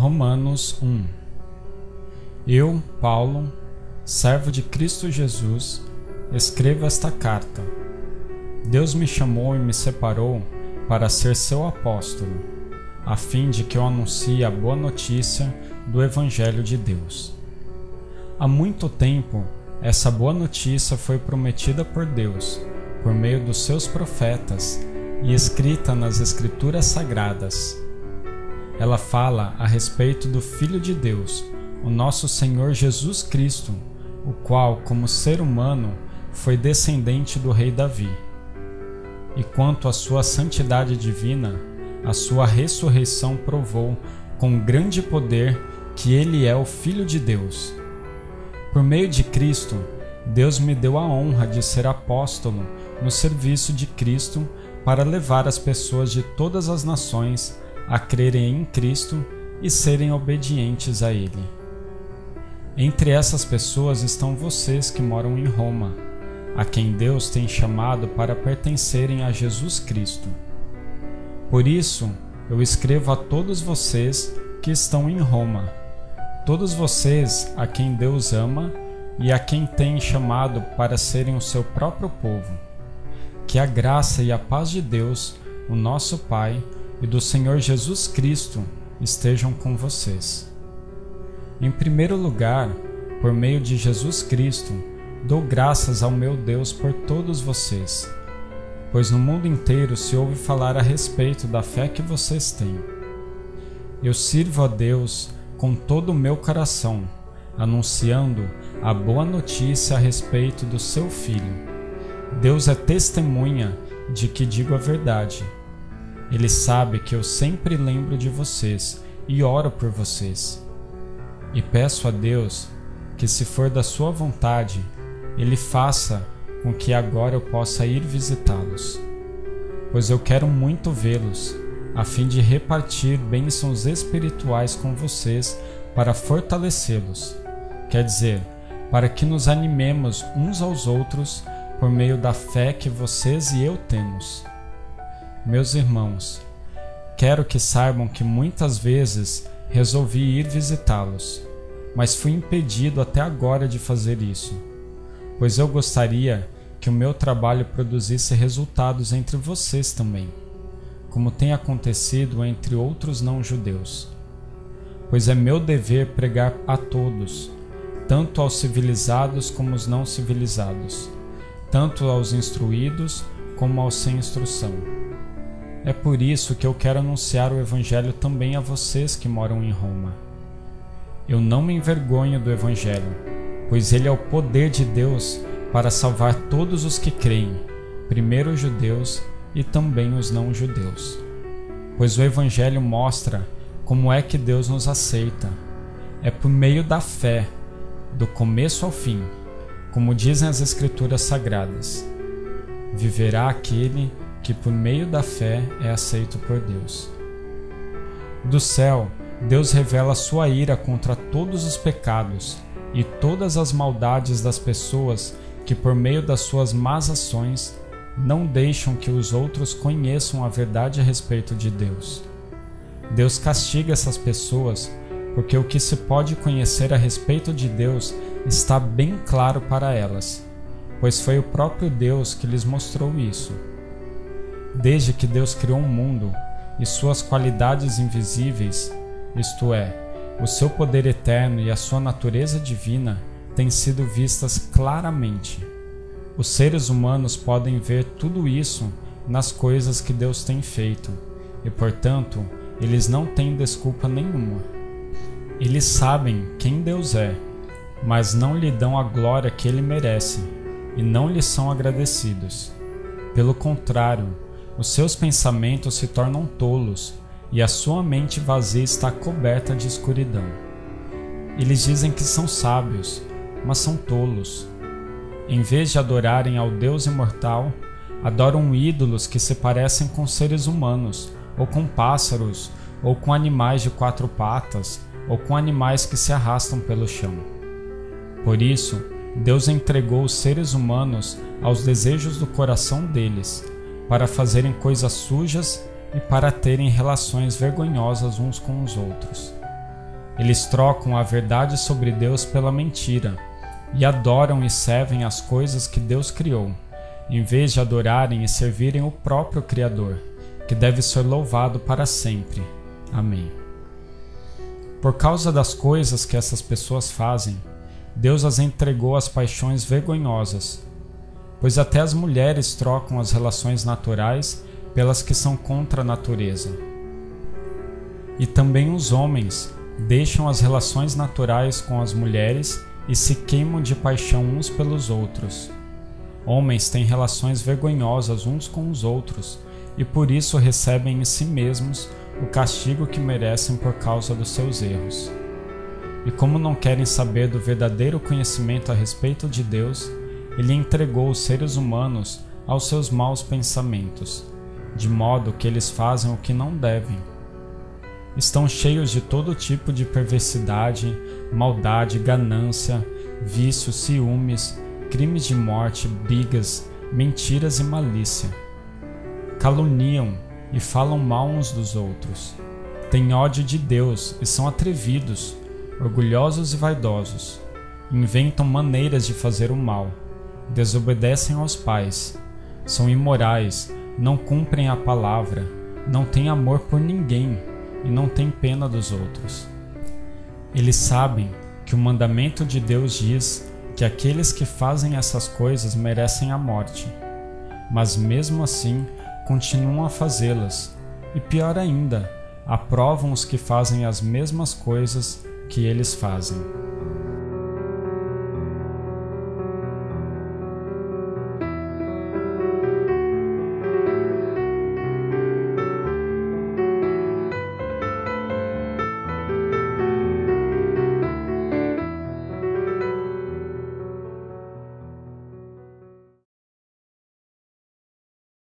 Romanos 1. Eu, Paulo, servo de Cristo Jesus, escrevo esta carta. Deus me chamou e me separou para ser seu apóstolo, a fim de que eu anuncie a boa notícia do Evangelho de Deus. Há muito tempo, essa boa notícia foi prometida por Deus, por meio dos seus profetas, e escrita nas Escrituras Sagradas. Ela fala a respeito do Filho de Deus, o nosso Senhor Jesus Cristo, o qual, como ser humano, foi descendente do rei Davi. E quanto à sua santidade divina, a sua ressurreição provou com grande poder que ele é o Filho de Deus. Por meio de Cristo, Deus me deu a honra de ser apóstolo no serviço de Cristo para levar as pessoas de todas as nações a crerem em Cristo e serem obedientes a Ele. Entre essas pessoas estão vocês que moram em Roma, a quem Deus tem chamado para pertencerem a Jesus Cristo. Por isso, eu escrevo a todos vocês que estão em Roma, todos vocês a quem Deus ama e a quem tem chamado para serem o seu próprio povo. Que a graça e a paz de Deus, o nosso Pai, e do Senhor Jesus Cristo estejam com vocês. Em primeiro lugar, por meio de Jesus Cristo, dou graças ao meu Deus por todos vocês, pois no mundo inteiro se ouve falar a respeito da fé que vocês têm. Eu sirvo a Deus com todo o meu coração, anunciando a boa notícia a respeito do seu Filho. Deus é testemunha de que digo a verdade. Ele sabe que eu sempre lembro de vocês e oro por vocês. E peço a Deus que, se for da sua vontade, Ele faça com que agora eu possa ir visitá-los. Pois eu quero muito vê-los, a fim de repartir bênçãos espirituais com vocês para fortalecê-los. Quer dizer, para que nos animemos uns aos outros por meio da fé que vocês e eu temos. Meus irmãos, quero que saibam que muitas vezes resolvi ir visitá-los, mas fui impedido até agora de fazer isso, pois eu gostaria que o meu trabalho produzisse resultados entre vocês também, como tem acontecido entre outros não-judeus. Pois é meu dever pregar a todos, tanto aos civilizados como aos não civilizados, tanto aos instruídos como aos sem instrução. É por isso que eu quero anunciar o Evangelho também a vocês que moram em Roma. Eu não me envergonho do Evangelho, pois ele é o poder de Deus para salvar todos os que creem, primeiro os judeus e também os não-judeus. Pois o Evangelho mostra como é que Deus nos aceita. É por meio da fé, do começo ao fim, como dizem as Escrituras Sagradas. Viverá aquele que por meio da fé é aceito por Deus. Do céu, Deus revela sua ira contra todos os pecados e todas as maldades das pessoas que, por meio das suas más ações, não deixam que os outros conheçam a verdade a respeito de Deus. Deus castiga essas pessoas porque o que se pode conhecer a respeito de Deus está bem claro para elas, pois foi o próprio Deus que lhes mostrou isso. Desde que Deus criou o mundo e suas qualidades invisíveis, isto é, o seu poder eterno e a sua natureza divina, têm sido vistas claramente. Os seres humanos podem ver tudo isso nas coisas que Deus tem feito, e portanto, eles não têm desculpa nenhuma. Eles sabem quem Deus é, mas não lhe dão a glória que ele merece, e não lhe são agradecidos. Pelo contrário, os seus pensamentos se tornam tolos, e a sua mente vazia está coberta de escuridão. Eles dizem que são sábios, mas são tolos. Em vez de adorarem ao Deus imortal, adoram ídolos que se parecem com seres humanos, ou com pássaros, ou com animais de 4 patas, ou com animais que se arrastam pelo chão. Por isso, Deus entregou os seres humanos aos desejos do coração deles, para fazerem coisas sujas e para terem relações vergonhosas uns com os outros. Eles trocam a verdade sobre Deus pela mentira e adoram e servem as coisas que Deus criou, em vez de adorarem e servirem o próprio Criador, que deve ser louvado para sempre. Amém. Por causa das coisas que essas pessoas fazem, Deus as entregou às paixões vergonhosas, pois até as mulheres trocam as relações naturais pelas que são contra a natureza. E também os homens deixam as relações naturais com as mulheres e se queimam de paixão uns pelos outros. Homens têm relações vergonhosas uns com os outros e por isso recebem em si mesmos o castigo que merecem por causa dos seus erros. E como não querem saber do verdadeiro conhecimento a respeito de Deus, Ele entregou os seres humanos aos seus maus pensamentos, de modo que eles fazem o que não devem. Estão cheios de todo tipo de perversidade, maldade, ganância, vícios, ciúmes, crimes de morte, brigas, mentiras e malícia. Caluniam e falam mal uns dos outros. Têm ódio de Deus e são atrevidos, orgulhosos e vaidosos. Inventam maneiras de fazer o mal. Desobedecem aos pais. São imorais, não cumprem a palavra, não têm amor por ninguém e não têm pena dos outros. Eles sabem que o mandamento de Deus diz que aqueles que fazem essas coisas merecem a morte, mas mesmo assim continuam a fazê-las, e pior ainda, aprovam os que fazem as mesmas coisas que eles fazem.